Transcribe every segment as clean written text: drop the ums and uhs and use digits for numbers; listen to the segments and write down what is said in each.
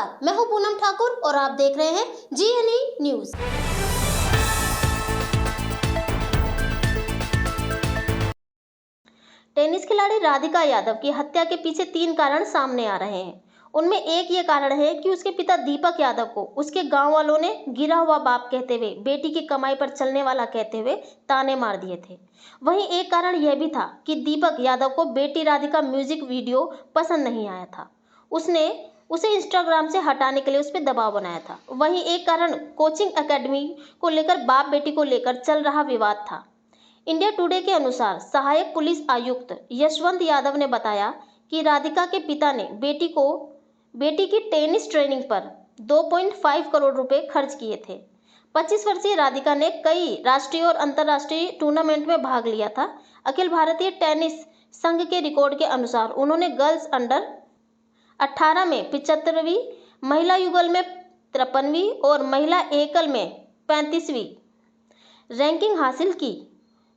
नमस्कार, मैं हूं पूनम ठाकुर और आप देख रहे हैं GNE न्यूज। टेनिस खिलाड़ी राधिका यादव की हत्या के पीछे 3 कारण सामने आ रहे हैं। उनमें एक ये कारण है कि उसके पिता दीपक यादव को उसके गांव वालों ने गिरा हुआ बाप कहते हुए, बेटी की कमाई पर चलने वाला कहते हुए ताने मार दिए थे। वहीं एक कारण यह भी था कि दीपक यादव को बेटी राधिका म्यूजिक वीडियो पसंद नहीं आया था। उसने उसे इंस्टाग्राम से हटाने के लिए उस पर दबाव बनाया था। वहीं एक कारण कोचिंग एकेडमी को लेकर बाप बेटी को लेकर चल रहा विवाद था। इंडिया टुडे के अनुसार सहायक पुलिस आयुक्त यशवंत यादव ने बताया कि राधिका के पिता ने बेटी की टेनिस ट्रेनिंग पर 2.5 करोड़ रुपए खर्च किए थे। 25 वर्षीय राधिका ने कई राष्ट्रीय और अंतर्राष्ट्रीय टूर्नामेंट में भाग लिया था। अखिल भारतीय टेनिस संघ के रिकॉर्ड के अनुसार उन्होंने गर्ल्स अंडर 18 में 75वीं, महिला युगल में 53वीं और महिला एकल में 35वीं रैंकिंग हासिल की,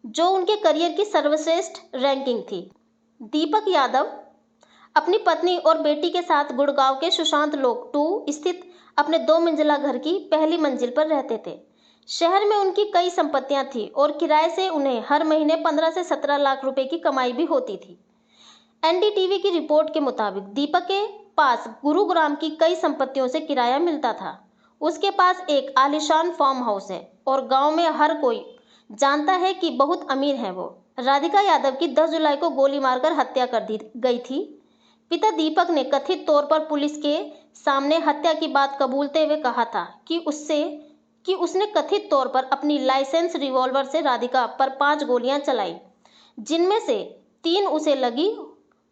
जो उनके करियर की सर्वश्रेष्ठ रैंकिंग थी। दीपक यादव अपनी पत्नी और बेटी के साथ गुड़गांव के सुशांत लोक 2 स्थित अपने 2 मंजिला घर की पहली मंजिल पर रहते थे। शहर में उनकी कई संपत्तियां थी और किराए से उन्हें हर महीने 15 से 17 लाख रुपए की कमाई भी होती थी। एनडीटीवी की रिपोर्ट के मुताबिक दीपक के पास गुरुग्राम की कई संपत्तियों से किराया मिलता था। उसके पास एक आलीशान फार्म हाउस है और गांव में हर कोई जानता है कि बहुत अमीर है वो। राधिका यादव की 10 जुलाई को गोली मारकर हत्या कर दी गई थी। पिता दीपक ने कथित तौर पर पुलिस के सामने हत्या की बात कबूलते हुए कहा था कि उसने कथित तौर पर अपनी लाइसेंस रिवॉल्वर से राधिका पर 5 गोलियां चलाई, जिनमें से 3 उसे लगी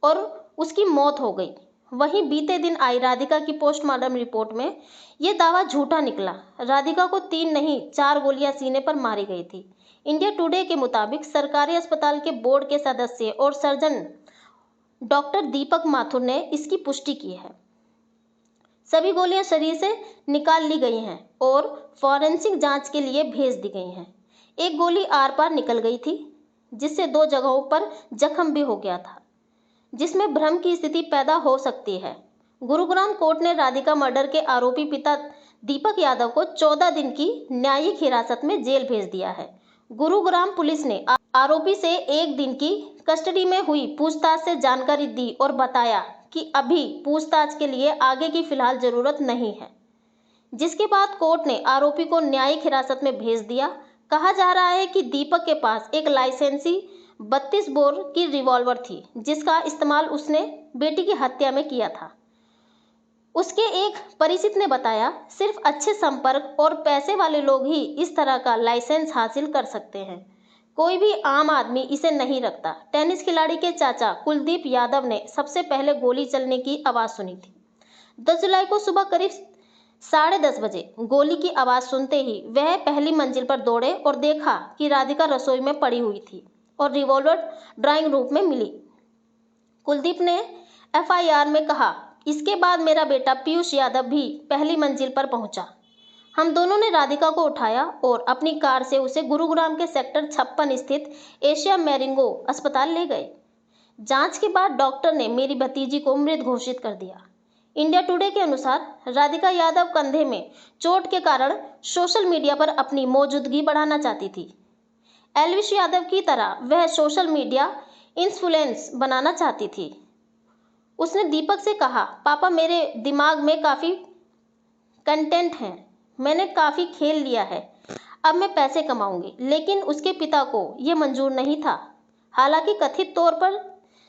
और उसकी मौत हो गई। वहीं बीते दिन आई राधिका की पोस्टमार्टम रिपोर्ट में यह दावा झूठा निकला। राधिका को 3 नहीं 4 गोलियां सीने पर मारी गई थी। इंडिया टुडे के मुताबिक सरकारी अस्पताल के बोर्ड के सदस्य और सर्जन डॉक्टर दीपक माथुर ने इसकी पुष्टि की है। सभी गोलियां शरीर से निकाल ली गई हैं और फॉरेंसिक जांच के लिए भेज दी गई हैं। एक गोली आर पार निकल गई थी, जिससे 2 जगहों पर जख्म भी हो गया था, जिसमें भ्रम की स्थिति पैदा हो सकती है। गुरुग्राम कोर्ट ने राधिका मर्डर के आरोपी पिता दीपक यादव को 14 दिन की न्यायिक हिरासत में जेल भेज दिया है। गुरुग्राम पुलिस ने आरोपी से 1 दिन की कस्टडी में हुई पूछताछ से जानकारी दी और बताया कि अभी पूछताछ के लिए आगे की फिलहाल जरूरत नहीं है, जिसके बाद कोर्ट ने आरोपी को न्यायिक हिरासत में भेज दिया। कहा जा रहा है कि दीपक के पास एक लाइसेंसी 32 बोर की रिवॉल्वर थी, जिसका इस्तेमाल उसने बेटी की हत्या में किया था। उसके एक परिचित ने बताया, सिर्फ अच्छे संपर्क और पैसे वाले लोग ही इस तरह का लाइसेंस हासिल कर सकते हैं, कोई भी आम आदमी इसे नहीं रखता। टेनिस खिलाड़ी के चाचा कुलदीप यादव ने सबसे पहले गोली चलने की आवाज़ सुनी थी। 10 जुलाई को सुबह करीब 10:30 बजे गोली की आवाज़ सुनते ही वह पहली मंजिल पर दौड़े और देखा कि राधिका रसोई में पड़ी हुई थी और रिवॉल्वर ड्राइंग रूम में मिली। कुलदीप ने FIR में कहा, इसके बाद मेरा बेटा पीयूष यादव भी पहली मंजिल पर पहुंचा। हम दोनों ने राधिका को उठाया और अपनी कार से उसे गुरुग्राम के सेक्टर 56 स्थित एशिया मैरिंगो अस्पताल ले गए। जांच के बाद डॉक्टर ने मेरी भतीजी को मृत घोषित कर दिया। इंडिया टुडे के अनुसार राधिका यादव कंधे में चोट के कारण सोशल मीडिया पर अपनी मौजूदगी बढ़ाना चाहती थी। एल्विश यादव की तरह वह सोशल मीडिया इन्फ्लुएंस बनाना चाहती थी। उसने दीपक से कहा, पापा मेरे दिमाग में काफ़ी कंटेंट हैं, मैंने काफ़ी खेल लिया है, अब मैं पैसे कमाऊंगी। लेकिन उसके पिता को यह मंजूर नहीं था। हालांकि कथित तौर पर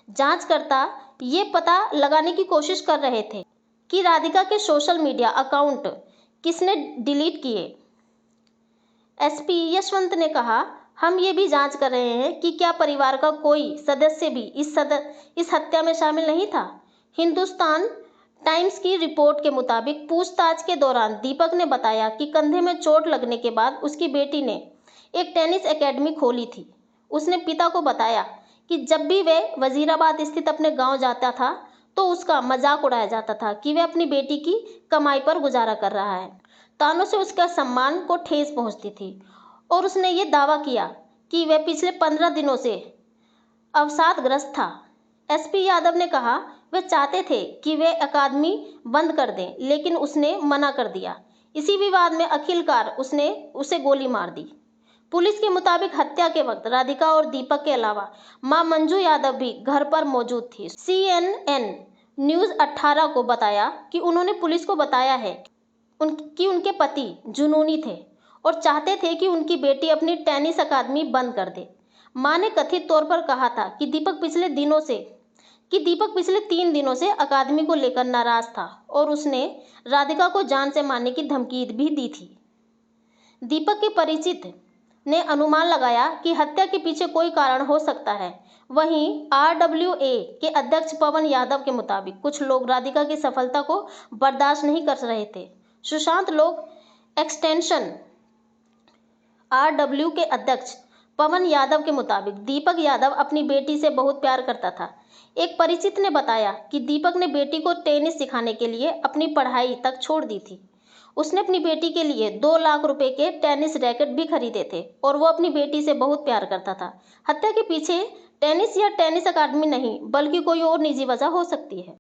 जांचकर्ता ये पता लगाने की कोशिश कर रहे थे कि राधिका के सोशल मीडिया अकाउंट किसने डिलीट किए। SP यशवंत ने कहा, हम ये भी जांच कर रहे हैं कि क्या परिवार का कोई सदस्य भी इस हत्या में शामिल नहीं था। हिंदुस्तान टाइम्स की रिपोर्ट के मुताबिक पूछताछ के दौरान दीपक ने बताया कि कंधे में चोट लगने के बाद उसकी बेटी ने एक टेनिस एकेडमी खोली थी। उसने पिता को बताया कि जब भी वह वजीराबाद स्थित अपने गांव जाता था तो उसका मजाक उड़ाया जाता था कि वह अपनी बेटी की कमाई पर गुजारा कर रहा है। तानों से उसका सम्मान को ठेस पहुंचती थी और उसने ये दावा किया कि वह पिछले 15 दिनों से अवसादग्रस्त था। SP यादव ने कहा, वे चाहते थे कि वे अकादमी बंद कर दें, लेकिन उसने मना कर दिया। इसी विवाद में आखिरकार उसने उसे गोली मार दी। पुलिस के मुताबिक हत्या के वक्त राधिका और दीपक के अलावा मां मंजू यादव भी घर पर मौजूद थी। CNN न्यूज़ 18 को बताया कि उन्होंने पुलिस को बताया है कि उनके पति जुनूनी थे और चाहते थे कि उनकी बेटी अपनी टेनिस अकादमी बंद कर दे। मां ने कथित तौर पर कहा था कि दीपक पिछले 3 दिनों से अकादमी को लेकर नाराज था और उसने राधिका को जान से मारने की धमकी भी दी थी। दीपक के परिचित ने अनुमान लगाया कि हत्या के पीछे कोई कारण हो सकता है। वहीं RWA के अध्यक्ष पवन यादव के मुताबिक कुछ लोग राधिका की सफलता को बर्दाश्त नहीं कर रहे थे। सुशांत लोक एक्सटेंशन RW के अध्यक्ष पवन यादव के मुताबिक दीपक यादव अपनी बेटी से बहुत प्यार करता था। एक परिचित ने बताया कि दीपक ने बेटी को टेनिस सिखाने के लिए अपनी पढ़ाई तक छोड़ दी थी। उसने अपनी बेटी के लिए 2 लाख रुपए के टेनिस रैकेट भी खरीदे थे और वो अपनी बेटी से बहुत प्यार करता था। हत्या के पीछे टेनिस या टेनिस अकादमी नहीं, बल्कि कोई और निजी वजह हो सकती है।